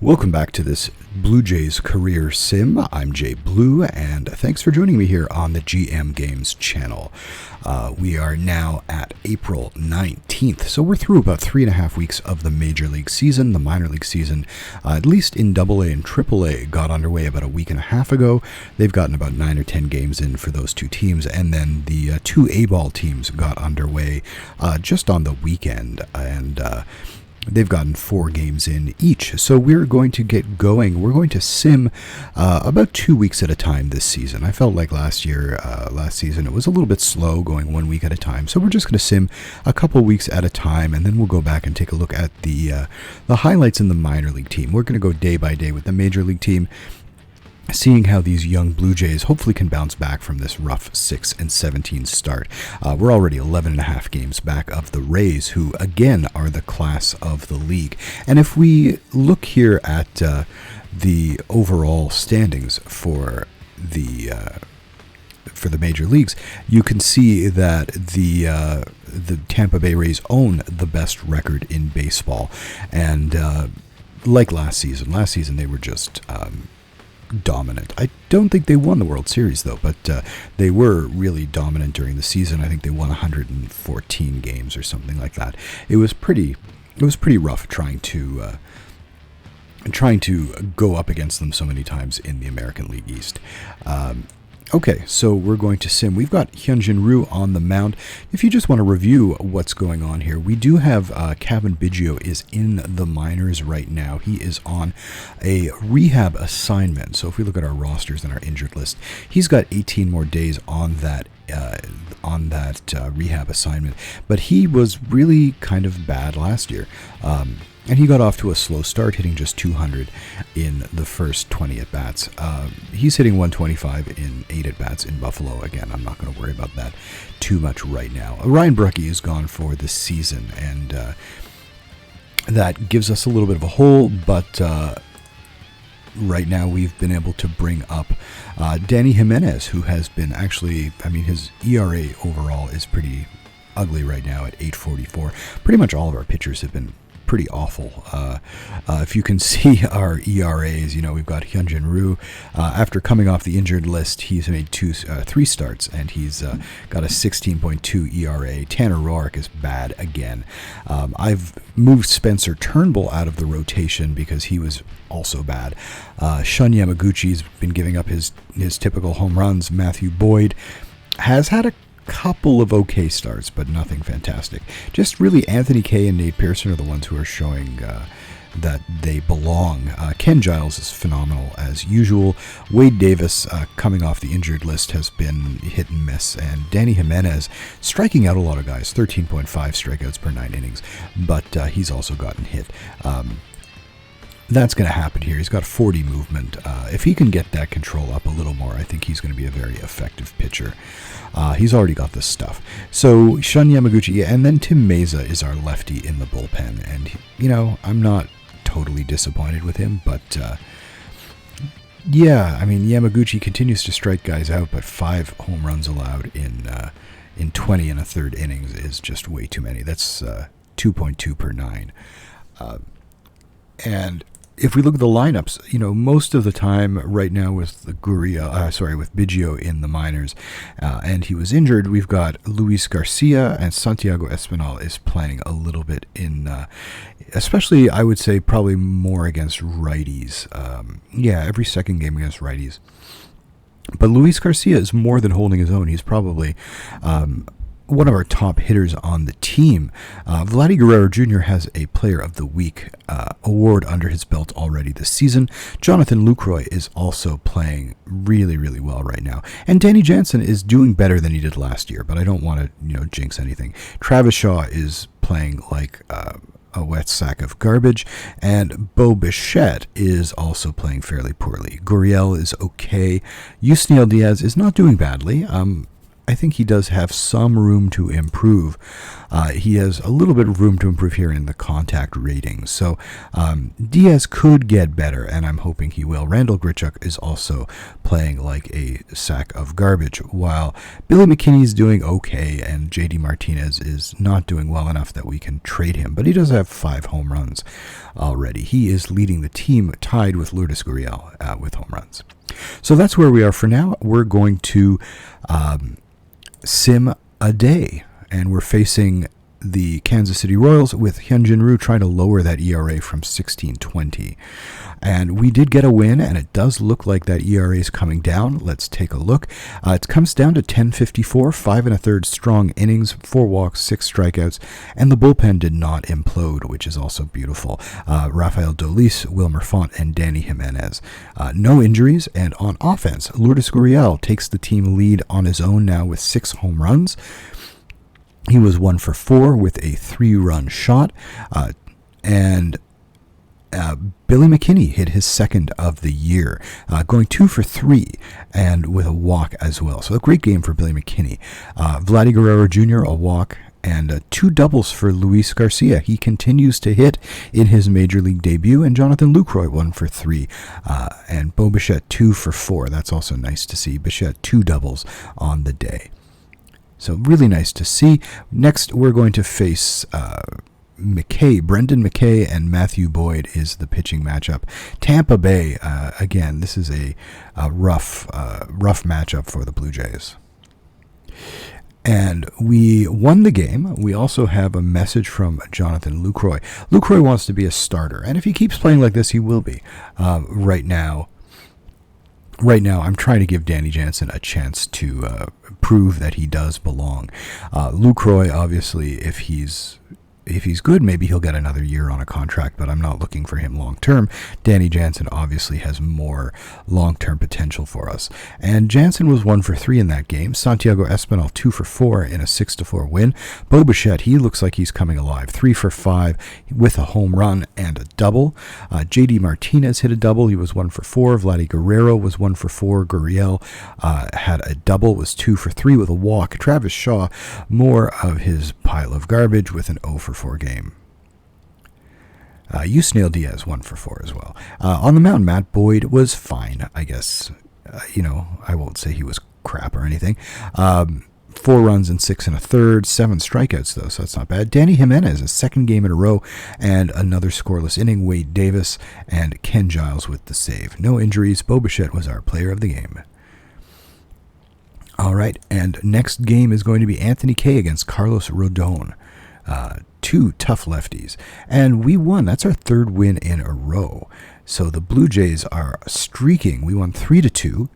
Welcome back to this Blue Jays career sim. I'm JayBlue, and thanks for joining me here on the GM Games channel. We are now at April 19th, so we're through about 3.5 weeks of the Major League season. The minor league season, at least in AA and AAA, got underway about a week and a half ago. They've gotten about 9 or 10 games in for those two teams, and then the two A-ball teams got underway just on the weekend, and they've gotten 4 games in each. So we're going to get going. We're going to sim about 2 weeks at a time this season. I felt like last season, it was a little bit slow going 1 week at a time. So we're just going to sim a couple weeks at a time, and then we'll go back and take a look at the highlights in the minor league team. We're going to go day by day with the major league team, seeing how these young Blue Jays hopefully can bounce back from this rough 6-17 start. We're already 11.5 games back of the Rays, who again are the class of the league. And if we look here at the overall standings for the major leagues, you can see that the Tampa Bay Rays own the best record in baseball. And like last season they were just dominant. I don't think they won the World Series though, but they were really dominant during the season. I think they won 114 games or something like that. It was pretty rough trying to go up against them so many times in the American League East. Okay, so we're going to sim. We've got Hyunjin Ryu on the mound. If you just want to review what's going on here, we do have Kevin Biggio is in the minors right now. He is on a rehab assignment. So if we look at our rosters and our injured list, he's got 18 more days on that rehab assignment. But he was really kind of bad last year. And he got off to a slow start, hitting just 200 in the first 20 at-bats. He's hitting 125 in 8 at-bats in Buffalo. Again, I'm not going to worry about that too much right now. Ryan Brucke is gone for the season, and that gives us a little bit of a hole, but right now we've been able to bring up Danny Jimenez, who has been his ERA overall is pretty ugly right now at 8.44. Pretty much all of our pitchers have been pretty awful. If you can see our ERAs, we've got Hyunjin Ryu. After coming off the injured list, he's made 3 starts, and he's got a 16.2 ERA. Tanner Roark is bad again. I've moved Spencer Turnbull out of the rotation because he was also bad. Shun Yamaguchi's been giving up his typical home runs. Matthew Boyd has had a couple of okay starts, but nothing fantastic. Just really Anthony Kay and Nate Pearson are the ones who are showing that they belong. Ken Giles is phenomenal as usual. Wade Davis, coming off the injured list, has been hit and miss. And Danny Jimenez striking out a lot of guys, 13.5 strikeouts per 9 innings, but he's also gotten hit. That's going to happen here. He's got 40 movement. If he can get that control up a little more, I think he's going to be a very effective pitcher. He's already got this stuff. So Shun Yamaguchi, and then Tim Meza is our lefty in the bullpen. And, I'm not totally disappointed with him, but Yamaguchi continues to strike guys out, but 5 home runs allowed in 20 and a third innings is just way too many. That's 2.2 per 9. And if we look at the lineups, most of the time right now with with Biggio in the minors, and he was injured, we've got Luis Garcia, and Santiago Espinal is playing a little bit in, especially I would say probably more against righties. Every second game against righties. But Luis Garcia is more than holding his own. He's probably one of our top hitters on the team. Vladdy Guerrero Jr. has a Player of the Week award under his belt already this season. Jonathan Lucroy is also playing really, really well right now. And Danny Jansen is doing better than he did last year, but I don't want to, jinx anything. Travis Shaw is playing like a wet sack of garbage, and Bo Bichette is also playing fairly poorly. Gurriel is okay. Yusniel Diaz is not doing badly. I think he does have some room to improve. He has a little bit of room to improve here in the contact rating. So Diaz could get better, and I'm hoping he will. Randall Grichuk is also playing like a sack of garbage, while Billy McKinney's doing okay, and JD Martinez is not doing well enough that we can trade him. But he does have 5 home runs already. He is leading the team, tied with Lourdes Gurriel with home runs. So that's where we are for now. We're going to sim a day, and we're facing the Kansas City Royals with Hyunjin Ryu trying to lower that ERA from 16.20. And we did get a win, and it does look like that ERA is coming down. Let's take a look. It comes down to 10.54, 5 1/3 strong innings, 4 walks, 6 strikeouts, and the bullpen did not implode, which is also beautiful. Rafael Dolis, Wilmer Font, and Danny Jimenez. No injuries, and on offense, Lourdes Gurriel takes the team lead on his own now with 6 home runs. He was 1 for 4 with a 3-run shot, and Billy McKinney hit his second of the year, going 2 for 3 and with a walk as well. So a great game for Billy McKinney. Vladdy Guerrero Jr., a walk, and 2 doubles for Luis Garcia. He continues to hit in his major league debut, and Jonathan Lucroy 1 for 3, and Bo Bichette 2 for 4. That's also nice to see. Bichette 2 doubles on the day. So really nice to see. Next, we're going to face Brendan McKay and Matthew Boyd is the pitching matchup. Tampa Bay, again, this is a rough matchup for the Blue Jays. And we won the game. We also have a message from Jonathan Lucroy. Lucroy wants to be a starter, and if he keeps playing like this, he will be. Right now, I'm trying to give Danny Jansen a chance to prove that he does belong. Lucroy, obviously, if he's good, maybe he'll get another year on a contract, but I'm not looking for him long-term. Danny Jansen obviously has more long-term potential for us. And Jansen was 1 for 3 in that game. Santiago Espinal 2 for 4 in a 6-4 win. Bo Bichette, he looks like he's coming alive. 3 for 5 with a home run and a double. JD Martinez hit a double. He was 1 for 4. Vladdy Guerrero was 1 for 4. Gurriel had a double, was 2 for 3 with a walk. Travis Shaw, more of his pile of garbage with an 0 for 4 game. Yusniel Diaz 1 for 4 as well. On the mound, Matt Boyd was fine, I guess. I won't say he was crap or anything. 4 runs and 6 1/3, 7 strikeouts though, so that's not bad. Danny Jimenez, a second game in a row, and another scoreless inning. Wade Davis and Ken Giles with the save. No injuries. Bo Bichette was our player of the game. All right, and next game is going to be Anthony Kay against Carlos Rodon. 2 tough lefties, and we won. That's our 3rd win in a row. So the Blue Jays are streaking. We won 3-2.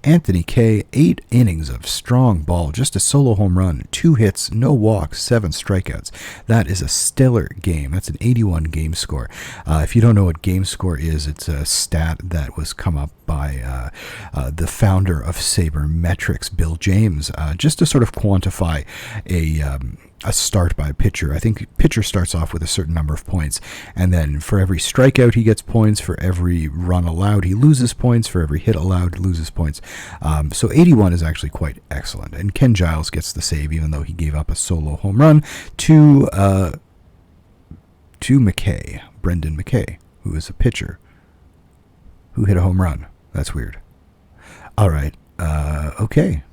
Anthony Kay, 8 innings of strong ball, just a solo home run, 2 hits, no walks, 7 strikeouts. That is a stellar game. That's an 81 game score. If you don't know what game score is, it's a stat that was come up by the founder of Sabermetrics, Bill James, just to sort of quantify a start by a pitcher. I think pitcher starts off with a certain number of points, and then for every strikeout he gets points, for every run allowed he loses points, for every hit allowed he loses points. So 81 is actually quite excellent, and Ken Giles gets the save even though he gave up a solo home run to McKay, Brendan McKay, who is a pitcher who hit a home run. That's weird. All right. Okay.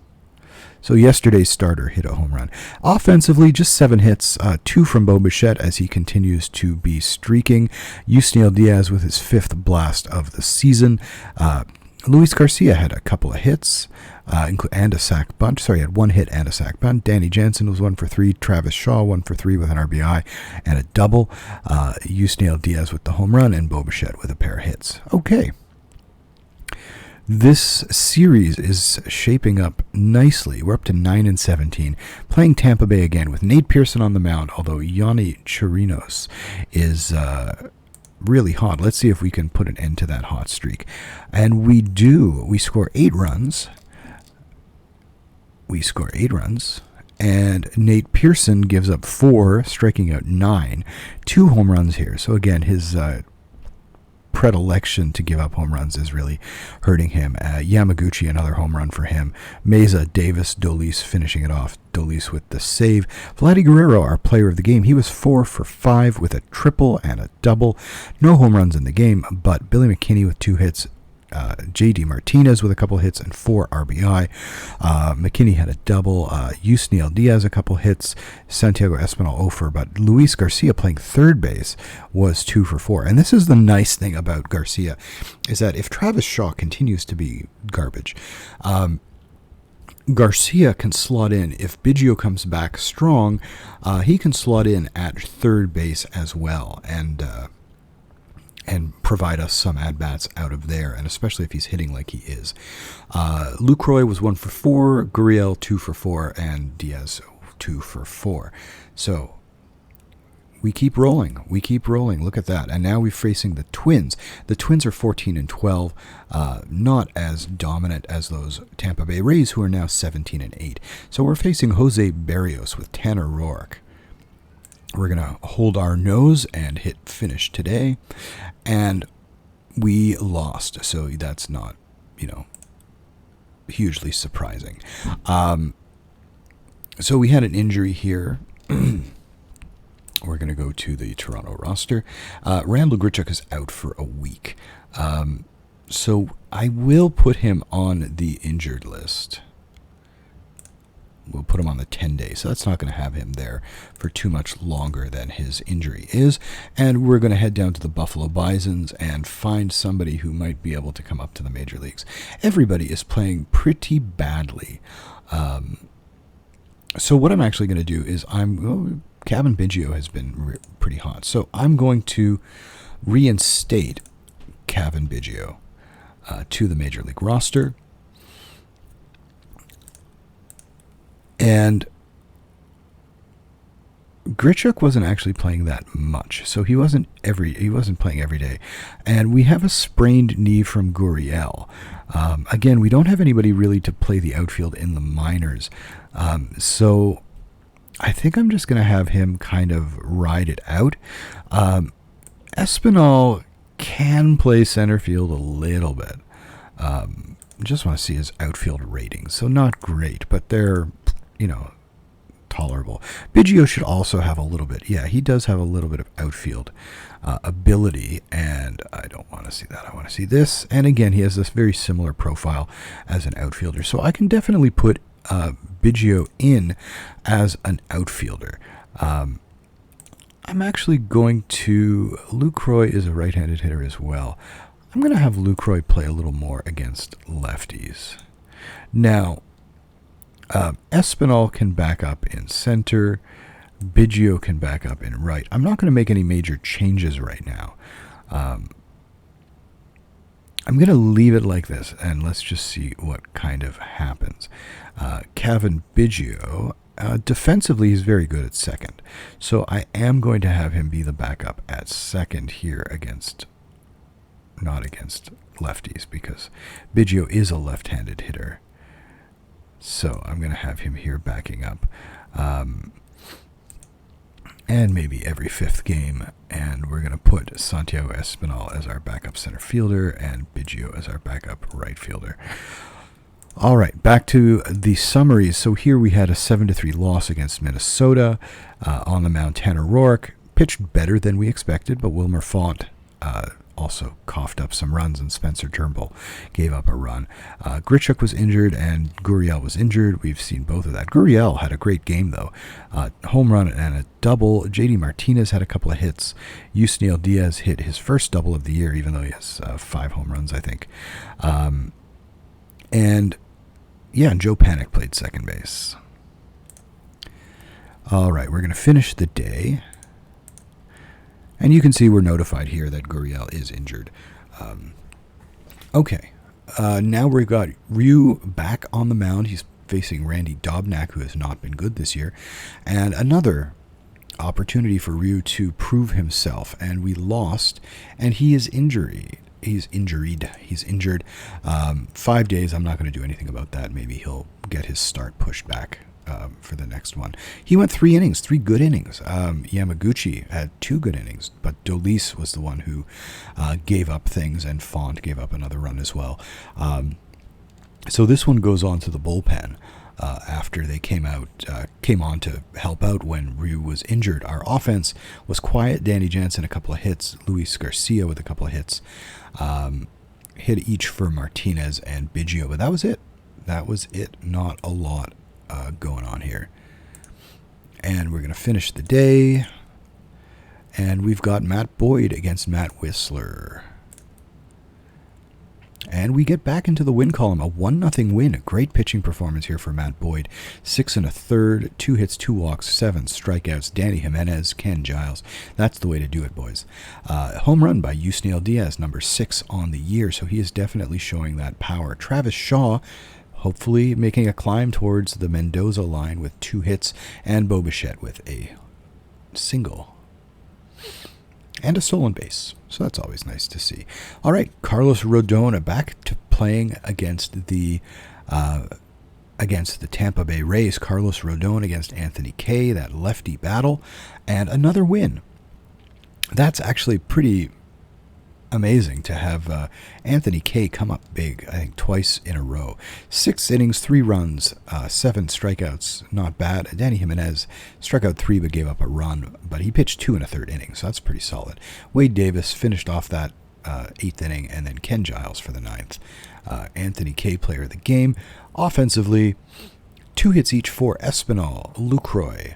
So yesterday's starter hit a home run. Offensively, just 7 hits, 2 from Bo Bichette as he continues to be streaking. Yusniel Diaz with his 5th blast of the season. Luis Garcia had a couple of hits and a sack bunt. Sorry, he had 1 hit and a sack bunt. Danny Jansen was 1 for 3. Travis Shaw 1 for 3 with an RBI and a double. Yusniel Diaz with the home run, and Bo Bichette with a pair of hits. Okay. This series is shaping up nicely. We're up to 9-17, playing Tampa Bay again with Nate Pearson on the mound, although Yonny Chirinos is really hot. Let's see if we can put an end to that hot streak. And we do. We score 8 runs. And Nate Pearson gives up 4, striking out 9. 2 home runs here. So again, his predilection to give up home runs is really hurting him. Yamaguchi, another home run for him. Meza, Davis, Dolis finishing it off. Dolis with the save. Vladdy Guerrero, our player of the game, he was 4 for 5 with a triple and a double. No home runs in the game, but Billy McKinney with 2 hits. J.D. Martinez with a couple hits and 4 RBI. McKinney had a double. Yusniel Diaz a couple hits. Santiago Espinal 0 for, but Luis Garcia playing third base was 2 for 4. And this is the nice thing about Garcia, is that if Travis Shaw continues to be garbage, Garcia can slot in. If Biggio comes back strong, he can slot in at third base as well, and provide us some at-bats out of there, and especially if he's hitting like he is. Lucroy was 1 for 4, Gurriel 2 for 4, and Diaz 2 for 4. So we keep rolling. Look at that. And now we're facing the Twins. The Twins are 14 and 12, not as dominant as those Tampa Bay Rays, who are now 17 and 8. So we're facing Jose Berrios with Tanner Roark. We're going to hold our nose and hit finish today. And we lost. So that's not, hugely surprising. So we had an injury here. We're going to go to the Toronto roster. Randall Grichuk is out for a week. So I will put him on the injured list. We'll put him on the 10-day, so that's not going to have him there for too much longer than his injury is. And we're going to head down to the Buffalo Bisons and find somebody who might be able to come up to the major leagues. Everybody is playing pretty badly. So what I'm actually going to do is Cavan Biggio has been pretty hot. So I'm going to reinstate Cavan Biggio to the major league roster. And Grichuk wasn't actually playing that much, so he wasn't playing every day. And we have a sprained knee from Gurriel. Again, we don't have anybody really to play the outfield in the minors, so I think I'm just going to have him kind of ride it out. Espinal can play center field a little bit. Just want to see his outfield ratings. So not great, but they're tolerable. Biggio should also have a little bit. Yeah, he does have a little bit of outfield ability, and I don't want to see that. I want to see this. And again, he has this very similar profile as an outfielder. So I can definitely put Biggio in as an outfielder. I'm actually going to... Lucroy is a right-handed hitter as well. I'm going to have Lucroy play a little more against lefties. Now, Espinal can back up in center. Biggio can back up in right. I'm not going to make any major changes right now. I'm going to leave it like this, and let's just see what kind of happens. Cavan Biggio, defensively, he's very good at second. So I am going to have him be the backup at second here not against lefties, because Biggio is a left-handed hitter. So I'm going to have him here backing up. And maybe every fifth game. And we're going to put Santiago Espinal as our backup center fielder and Biggio as our backup right fielder. All right, back to the summaries. So here we had a 7-3 loss against Minnesota. On the mound, Tanner Roark pitched better than we expected, but Wilmer Font also coughed up some runs, and Spencer Turnbull gave up a run. Grichuk was injured and Gurriel was injured. We've seen both of that. Gurriel had a great game, though. Home run and a double. J.D. Martinez had a couple of hits. Yusniel Diaz hit his first double of the year, even though he has 5 home runs, I think. And Joe Panik played second base. All right, we're going to finish the day. And you can see we're notified here that Gurriel is injured. Okay. Now we've got Ryu back on the mound. He's facing Randy Dobnak, who has not been good this year. And another opportunity for Ryu to prove himself. And we lost, and he is injured. He's injured. 5 days. I'm not going to do anything about that. Maybe he'll get his start pushed back for the next one. He went 3 innings, 3 good innings. Yamaguchi had 2 good innings, but Dolis was the one who gave up things, and Font gave up another run as well. So this one goes on to the bullpen after they came on to help out when Ryu was injured. Our offense was quiet. Danny Jansen a couple of hits, Luis Garcia with a couple of hits, hit each for Martinez and Biggio, but that was it. That was it. Not a lot going on here. And we're going to finish the day. And we've got Matt Boyd against Matt Whistler. And we get back into the win column. A 1-0 win. A great pitching performance here for Matt Boyd. 6 1/3, 2 hits, 2 walks, 7 strikeouts. Danny Jimenez, Ken Giles. That's the way to do it, boys. Home run by Yusniel Diaz, number 6 on the year. So he is definitely showing that power. Travis Shaw, hopefully making a climb towards the Mendoza line with 2 hits. And Bo Bichette with a single. And a stolen base. So that's always nice to see. All right, Carlos Rodon back to playing against the Tampa Bay Rays. Carlos Rodon against Anthony Kay, that lefty battle, and another win. That's actually pretty amazing to have Anthony Kay come up big, I think twice in a row. 6 innings, 3 runs, 7 strikeouts, not bad. Danny Jimenez struck out 3 but gave up a run, but he pitched 2 1/3 innings, so that's pretty solid. Wade Davis finished off that 8th inning, and then Ken Giles for the 9th. Anthony Kay, player of the game. Offensively, 2 hits each for Espinal, Lucroy.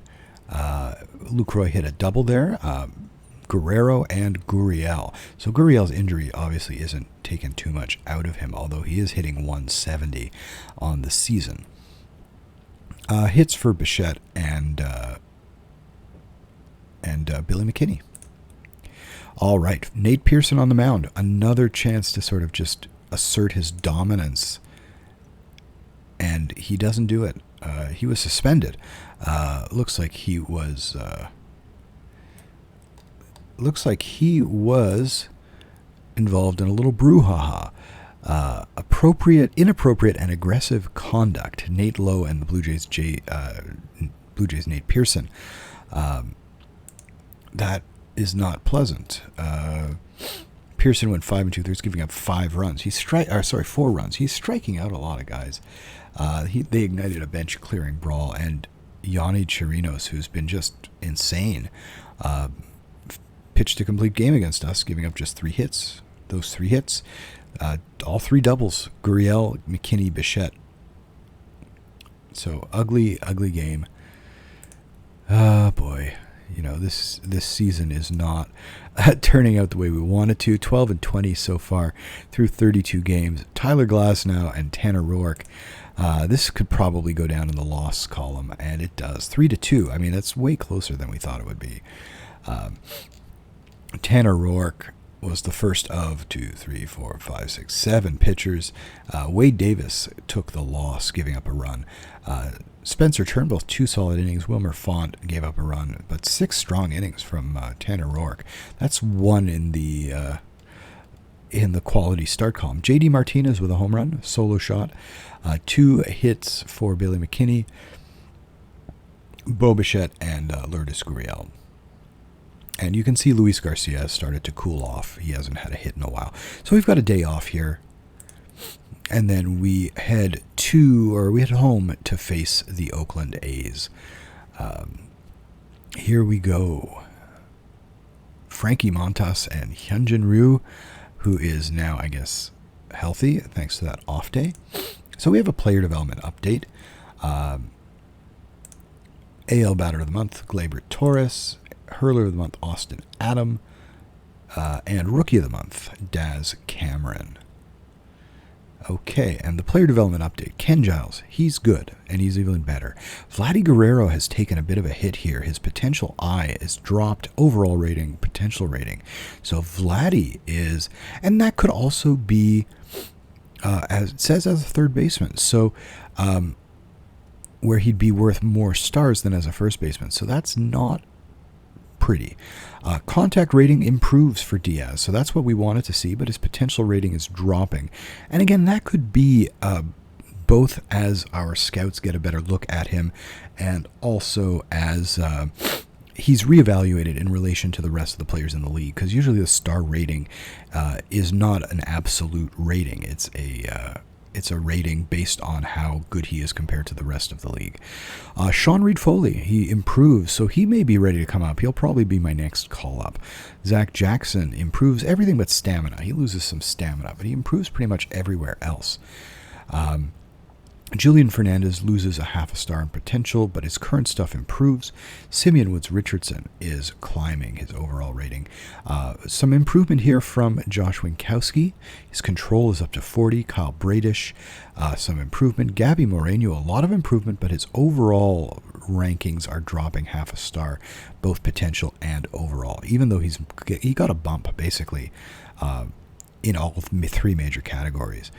Lucroy hit a double there. Guerrero and Gurriel. So Gurriel's injury obviously isn't taken too much out of him, although he is hitting 170 on the season. Hits for Bichette and Billy McKinney. All right, Nate Pearson on the mound. Another chance to sort of just assert his dominance, and he doesn't do it. He was suspended. Looks like he was involved in a little brouhaha. Inappropriate and aggressive conduct. Nate Lowe and the Blue Jays Nate Pearson. That is not pleasant. Pearson went 5 2/3, giving up 4 runs. He's striking out a lot of guys. They ignited a bench clearing brawl, and Yanni Chirinos, who's been just insane, pitched a complete game against us, giving up just 3 hits. Those 3 hits, all 3 doubles. Gurriel, McKinney, Bichette. So ugly game. Oh boy, this season is not turning out the way we wanted to. 12-20 so far through 32 games. Tyler Glasnow and Tanner Roark. This could probably go down in the loss column, and it does. 3-2. I mean, that's way closer than we thought it would be. Tanner Roark was the first of 7 pitchers. Wade Davis took the loss, giving up a run. Spencer Turnbull, 2 solid innings. Wilmer Font gave up a run, but 6 strong innings from Tanner Roark. That's 1 in the quality start column. J.D. Martinez with a home run, solo shot. 2 hits for Billy McKinney, Bo Bichette, and Lourdes Gurriel. And you can see Luis Garcia has started to cool off. He hasn't had a hit in a while. So we've got a day off here. And then we head home to face the Oakland A's. Here we go. Frankie Montas and Hyunjin Ryu, who is now, I guess, healthy thanks to that off day. So we have a player development update. AL Batter of the Month, Gleyber Torres. Hurler of the Month, Austin Adam. And Rookie of the Month, Daz Cameron. Okay, and the player development update. Ken Giles, he's good, and he's even better. Vladdy Guerrero has taken a bit of a hit here. His potential I is dropped, overall rating, potential rating. So Vladdy is, and that could also be, as it says, as a third baseman. So, where he'd be worth more stars than as a first baseman. So that's not pretty. Contact rating improves for Diaz, so that's what we wanted to see, but his potential rating is dropping. And again, that could be a both as our scouts get a better look at him and also as he's reevaluated in relation to the rest of the players in the league, because usually the star rating is not an absolute rating. It's a rating based on how good he is compared to the rest of the league. Sean Reed-Foley, he improves, so he may be ready to come up. He'll probably be my next call-up. Zach Jackson improves everything but stamina. He loses some stamina, but he improves pretty much everywhere else. Julian Fernandez loses a half a star in potential, but his current stuff improves. Simeon Woods-Richardson is climbing his overall rating. Some improvement here from Josh Winkowski. His control is up to 40. Kyle Bradish, some improvement. Gabby Moreno, a lot of improvement, but his overall rankings are dropping half a star, both potential and overall, even though he got a bump, basically, in all three major categories.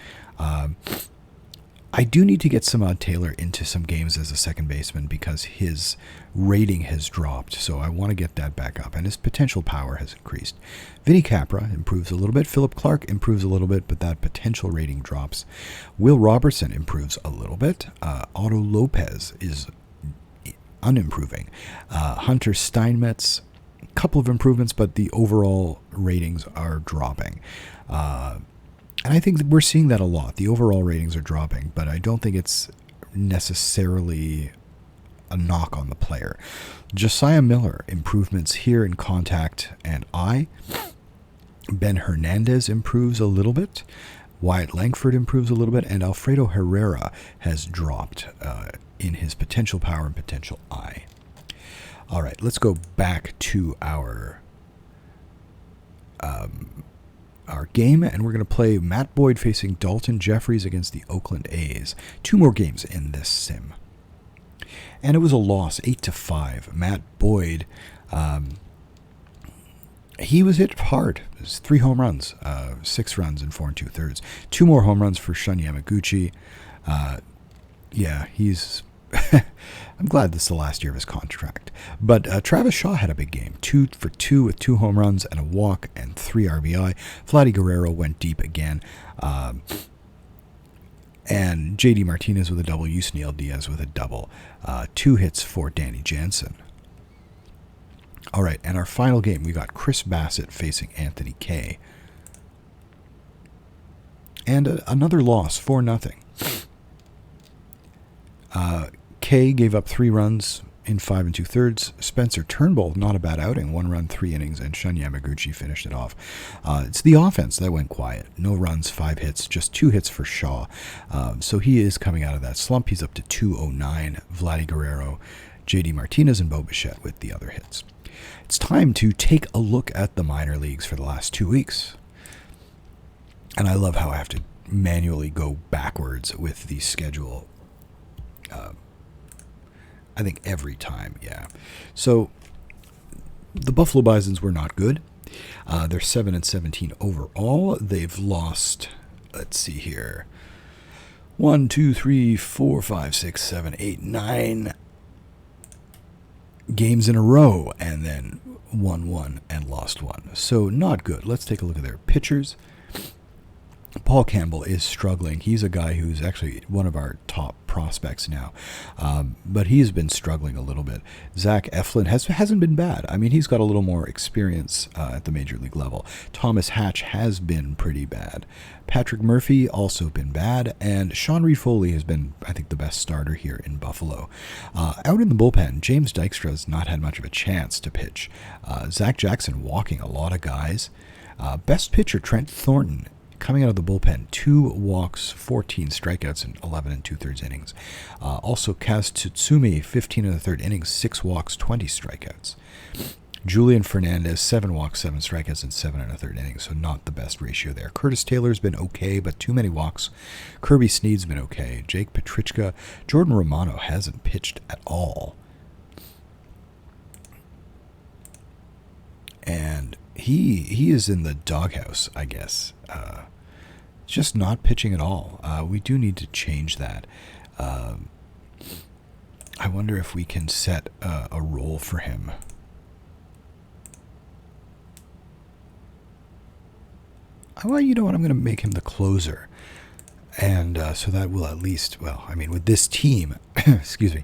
I do need to get Samad Taylor into some games as a second baseman because his rating has dropped, so I want to get that back up, and his potential power has increased. Vinny Capra improves a little bit. Philip Clark improves a little bit, but that potential rating drops. Will Robertson improves a little bit. Otto Lopez is unimproving. Hunter Steinmetz, a couple of improvements, but the overall ratings are dropping. And I think that we're seeing that a lot. The overall ratings are dropping, but I don't think it's necessarily a knock on the player. Josiah Miller, improvements here in contact and eye. Ben Hernandez improves a little bit. Wyatt Langford improves a little bit. And Alfredo Herrera has dropped in his potential power and potential eye. All right, let's go back to our game, and we're going to play Matt Boyd facing Dalton Jeffries against the Oakland A's. 2 more games in this sim. And it was a loss, 8-5. Matt Boyd, he was hit hard. It was 3 home runs, 6 runs in 4 2/3. 2 more home runs for Shun Yamaguchi. Yeah, he's... I'm glad this is the last year of his contract. But Travis Shaw had a big game. 2 for 2 with 2 home runs and a walk and 3 RBI. Vladdy Guerrero went deep again. And J.D. Martinez with a double. Yusniel Diaz with a double. 2 hits for Danny Jansen. All right, and our final game, we got Chris Bassett facing Anthony Kay. And another loss, 4-0. Kay gave up 3 runs in 5 2/3. Spencer Turnbull, not a bad outing, 1 run, 3 innings, and Shun Yamaguchi finished it off. It's the offense that went quiet. No runs, 5 hits, just 2 hits for Shaw. So he is coming out of that slump. He's up to 209. Vladdy Guerrero, J.D. Martinez, and Bo Bichette with the other hits. It's time to take a look at the minor leagues for the last 2 weeks. And I love how I have to manually go backwards with the schedule. I think every time, yeah. So the Buffalo Bisons were not good. They're 7-17 overall. They've lost, let's see here, 1, 2, 3, 4, 5, 6, 7, 8, 9 games in a row, and then won 1 and lost 1. So not good. Let's take a look at their pitchers. Paul Campbell is struggling. He's a guy who's actually one of our top prospects now, but he's been struggling a little bit. Zach Eflin hasn't been bad. I mean, he's got a little more experience at the major league level. Thomas Hatch has been pretty bad. Patrick Murphy also been bad, and Sean Reed-Foley has been, I think, the best starter here in Buffalo. Out in the bullpen, James Dykstra has not had much of a chance to pitch. Zach Jackson walking a lot of guys. Best pitcher, Trent Thornton, coming out of the bullpen, 2 walks, 14 strikeouts in 11 2/3 innings. Also, Kaz Tsutsumi, 15 1/3 innings, 6 walks, 20 strikeouts. Julian Fernandez, 7 walks, 7 strikeouts in 7 1/3 innings, so not the best ratio there. Curtis Taylor's been okay, but too many walks. Kirby Sneed's been okay. Jake Petrichka, Jordan Romano hasn't pitched at all. And he is in the doghouse, I guess. Just not pitching at all. We do need to change that. I wonder if we can set a role for him. Well, you know what? I'm going to make him the closer. And so that will at least, well, I mean, with this team, excuse me,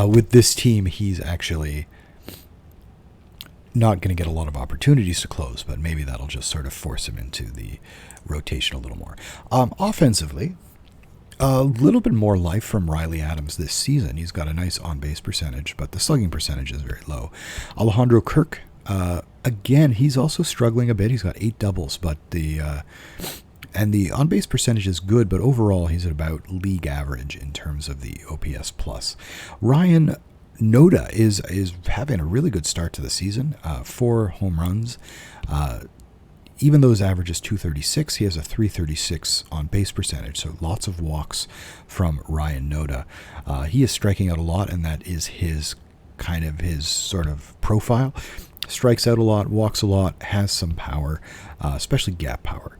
with this team, he's actually not going to get a lot of opportunities to close, but maybe that'll just sort of force him into the rotation a little more. Offensively, a little bit more life from Riley Adams this season. He's got a nice on-base percentage, but the slugging percentage is very low. Alejandro Kirk, again, he's also struggling a bit. He's got 8 doubles, but the on-base percentage is good, but overall he's at about league average in terms of the OPS plus. Ryan Noda is having a really good start to the season. 4 home runs. Even though his average is 236, he has a 336 on base percentage, so lots of walks from Ryan Noda. He is striking out a lot, and that is his sort of profile. Strikes out a lot, walks a lot, has some power, especially gap power.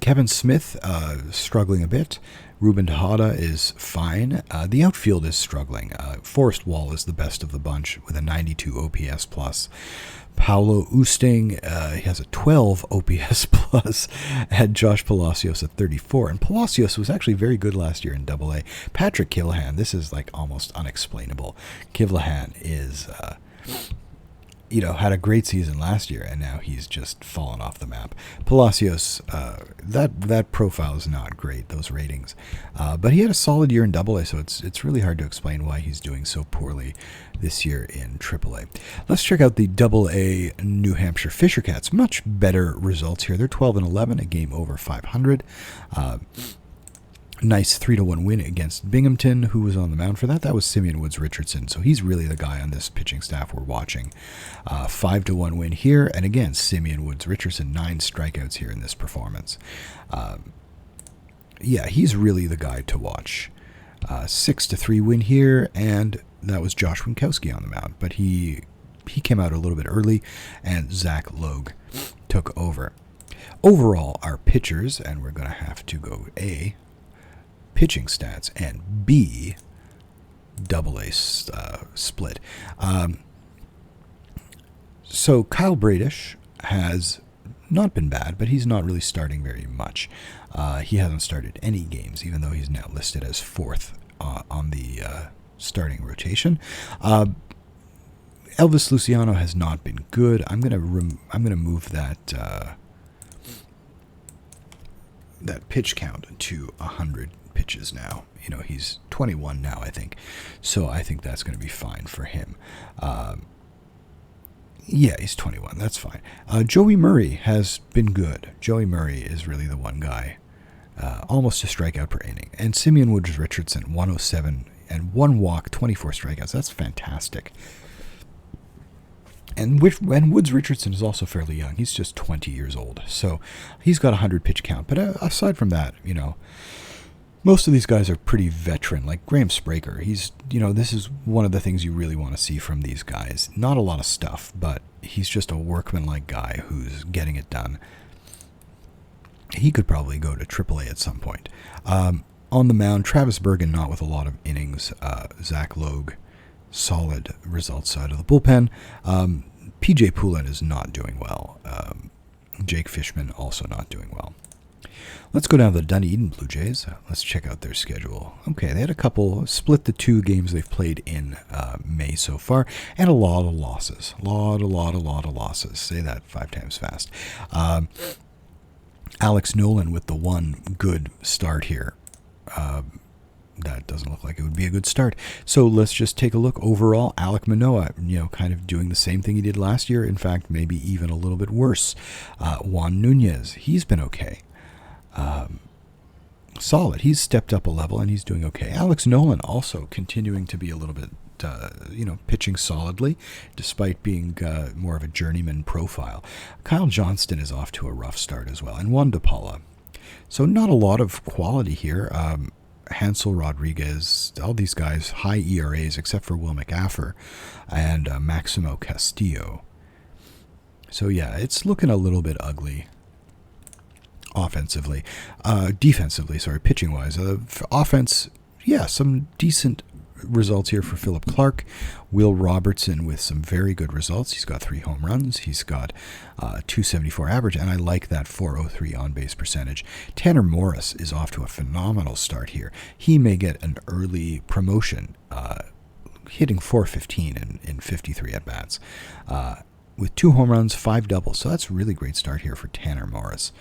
Kevin Smith struggling a bit. Ruben Tejada is fine. The outfield is struggling. Forrest Wall is the best of the bunch with a 92 OPS plus. Paolo Oosting, he has a 12 OPS plus, and Josh Palacios at 34. And Palacios was actually very good last year in AA. Patrick Kivlahan, this is like almost unexplainable. Kivlahan is, had a great season last year, and now he's just fallen off the map. Palacios, that profile is not great, those ratings. But he had a solid year in AA, so it's really hard to explain why he's doing so poorly this year in AAA. Let's check out the AA New Hampshire Fisher Cats. Much better results here. They're 12-11, a game over 500. Nice 3-1 win against Binghamton. Who was on the mound for that? That was Simeon Woods Richardson. So he's really the guy on this pitching staff we're watching. 5-1 win here. And again, Simeon Woods Richardson, 9 strikeouts here in this performance. He's really the guy to watch. 6-3 win here. And that was Josh Winkowski on the mound. But he came out a little bit early, and Zach Logue took over. Overall, our pitchers, and we're going to have to go A, pitching stats, and B, AA split. So Kyle Bradish has not been bad, but he's not really starting very much. He hasn't started any games, even though he's now listed as 4th on the starting rotation. Elvis Luciano has not been good. I'm gonna move that pitch count to 100 pitches now. He's 21 now, I think. So I think that's going to be fine for him. He's 21. That's fine. Joey Murray has been good. Joey Murray is really the one guy. Almost a strikeout per inning. And Simeon Woods Richardson, 107 and 1 walk, 24 strikeouts. That's fantastic. And Woods Richardson is also fairly young. He's just 20 years old. So he's got a 100 pitch count. But aside from that, most of these guys are pretty veteran. Like Graham Spraker, this is one of the things you really want to see from these guys. Not a lot of stuff, but he's just a workmanlike guy who's getting it done. He could probably go to AAA at some point. On the mound, Travis Bergen, not with a lot of innings. Zach Logue, solid results out of the bullpen. PJ Poulin is not doing well. Jake Fishman also not doing well. Let's go down to the Dunedin Blue Jays. Let's check out their schedule. Okay, they had a couple, split the 2 games they've played in May so far, and a lot of losses. A lot of losses. Say that 5 times fast. Alex Nolan with the 1 good start here. That doesn't look like it would be a good start. So let's just take a look overall. Alek Manoah, kind of doing the same thing he did last year. In fact, maybe even a little bit worse. Juan Nunez, he's been okay. Solid. He's stepped up a level and he's doing okay. Alex Nolan also continuing to be a little bit, pitching solidly, despite being more of a journeyman profile. Kyle Johnston is off to a rough start as well, and Juan DePaula. So not a lot of quality here. Hansel Rodriguez, all these guys, high ERAs except for Will McAffer and Maximo Castillo. So yeah, it's looking a little bit ugly defensively, pitching-wise. Offense, some decent results here for Philip Clark. Will Robertson with some very good results. He's got 3 home runs. He's got 274 average, and I like that 403 on-base percentage. Tanner Morris is off to a phenomenal start here. He may get an early promotion, hitting 415 in 53 at-bats. With 2 home runs, 5 doubles. So that's a really great start here for Tanner Morris.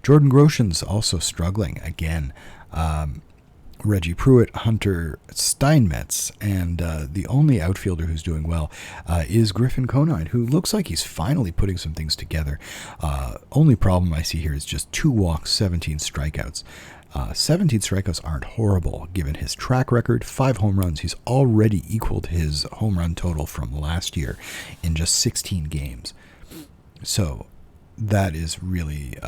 Jordan Groshans also struggling again. Reggie Pruitt, Hunter Steinmetz, and the only outfielder who's doing well is Griffin Konight, who looks like he's finally putting some things together. Only problem I see here is just 2 walks, 17 strikeouts. 17 strikeouts aren't horrible given his track record. 5 home runs. He's already equaled his home run total from last year in just 16 games. So that is really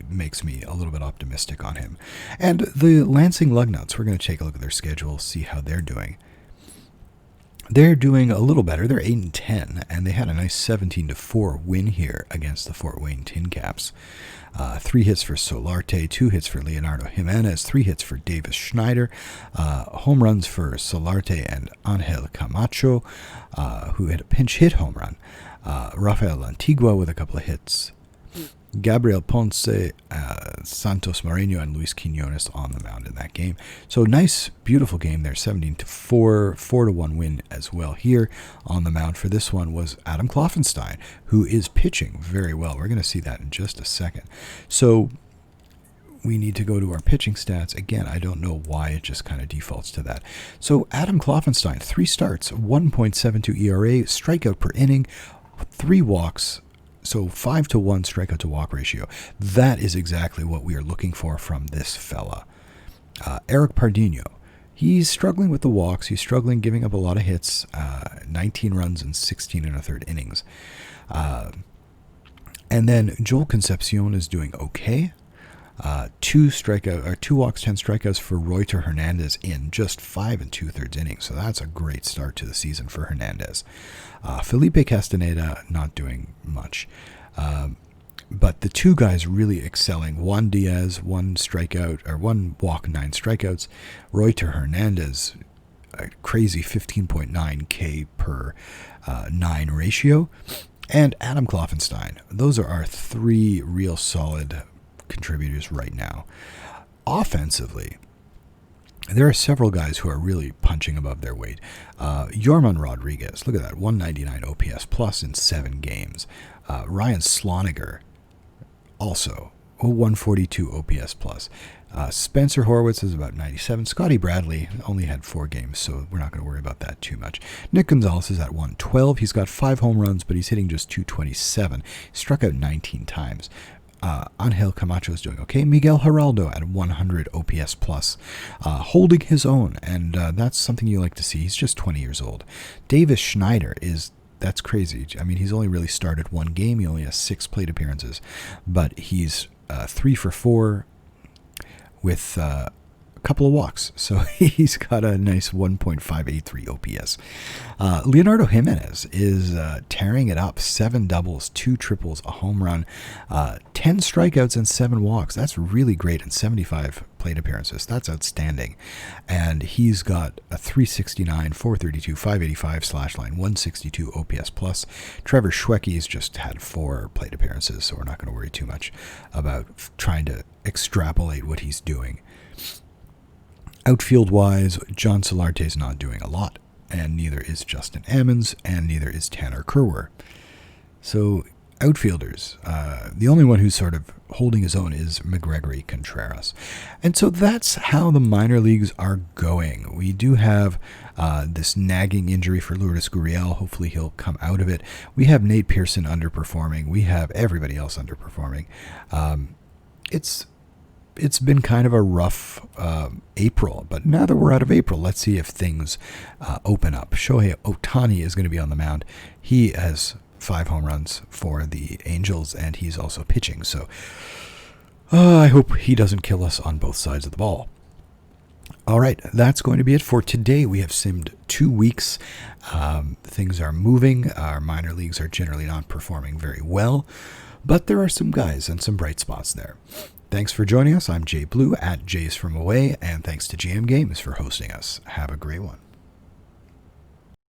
makes me a little bit optimistic on him. And the Lansing Lugnuts, we're going to take a look at their schedule, see how they're doing. They're doing a little better. They're 8-10, and they had a nice 17-4 win here against the Fort Wayne Tin Caps. 3 hits for Solarte, 2 hits for Leonardo Jimenez, 3 hits for Davis Schneider, home runs for Solarte and Angel Camacho, who had a pinch hit home run. Rafael Antigua with a couple of hits. Gabriel Ponce, Santos Moreno, and Luis Quinones on the mound in that game. So nice, beautiful game there, 17-4, 4-1 win as well here. On the mound for this one was Adam Clothenstein, who is pitching very well. We're going to see that in just a second. So we need to go to our pitching stats. Again, I don't know why it just kind of defaults to that. So Adam Clothenstein, 3 starts, 1.72 ERA, strikeout per inning, 3 walks, so 5-1 strikeout to walk ratio. That is exactly what we are looking for from this fella. Eric Pardinho, he's struggling with the walks. He's struggling giving up a lot of hits, 19 runs in 16 1/3 innings. And then Joel Concepcion is doing okay. 2 walks, 10 strikeouts for Royter Hernandez in just 5 2/3 innings. So that's a great start to the season for Hernandez. Felipe Castaneda not doing much. But the 2 guys really excelling. Juan Diaz, 1 walk, 9 strikeouts. Royter Hernandez, a crazy 15.9 K per 9 ratio. And Adam Clothenstein. Those are our 3 real solid contributors right now. Offensively, there are several guys who are really punching above their weight. Yorman Rodriguez, look at that, 199 OPS plus in 7 games. Ryan Sloniger, also 142 OPS plus. Spencer Horwitz is about 97. Scotty Bradley only had 4 games, so we're not going to worry about that too much. Nick Gonzalez is at 112. He's got 5 home runs, but he's hitting just 227. He struck out 19 times. Angel Camacho is doing okay. Miguel Geraldo at 100 OPS plus, holding his own, and that's something you like to see. He's just 20 years old. Davis Schneider that's crazy. I mean, he's only really started 1 game. He only has 6 plate appearances, but he's 3 for 4 with a couple of walks. So he's got a nice 1.583 OPS. Leonardo Jimenez is tearing it up. 7 doubles, 2 triples, a home run, 10 strikeouts and 7 walks. That's really great, and 75 plate appearances. That's outstanding. And he's got a 369, 432, 585 slash line, 162 OPS plus. Trevor Schwecky's just had 4 plate appearances, so we're not going to worry too much about trying to extrapolate what he's doing. Outfield-wise, John Solarte is not doing a lot, and neither is Justin Ammons, and neither is Tanner Kerwer. So, outfielders, the only one who's sort of holding his own is McGregory Contreras. And so that's how the minor leagues are going. We do have this nagging injury for Lourdes Gurriel. Hopefully he'll come out of it. We have Nate Pearson underperforming. We have everybody else underperforming. It's been kind of a rough April, but now that we're out of April, let's see if things open up. Shohei Ohtani is going to be on the mound. He has 5 home runs for the Angels, and he's also pitching. So I hope he doesn't kill us on both sides of the ball. All right, that's going to be it for today. We have simmed 2 weeks. Things are moving. Our minor leagues are generally not performing very well, but there are some guys and some bright spots there. Thanks for joining us. I'm JayBlue at Jays From Away, and thanks to GM Games for hosting us. Have a great one.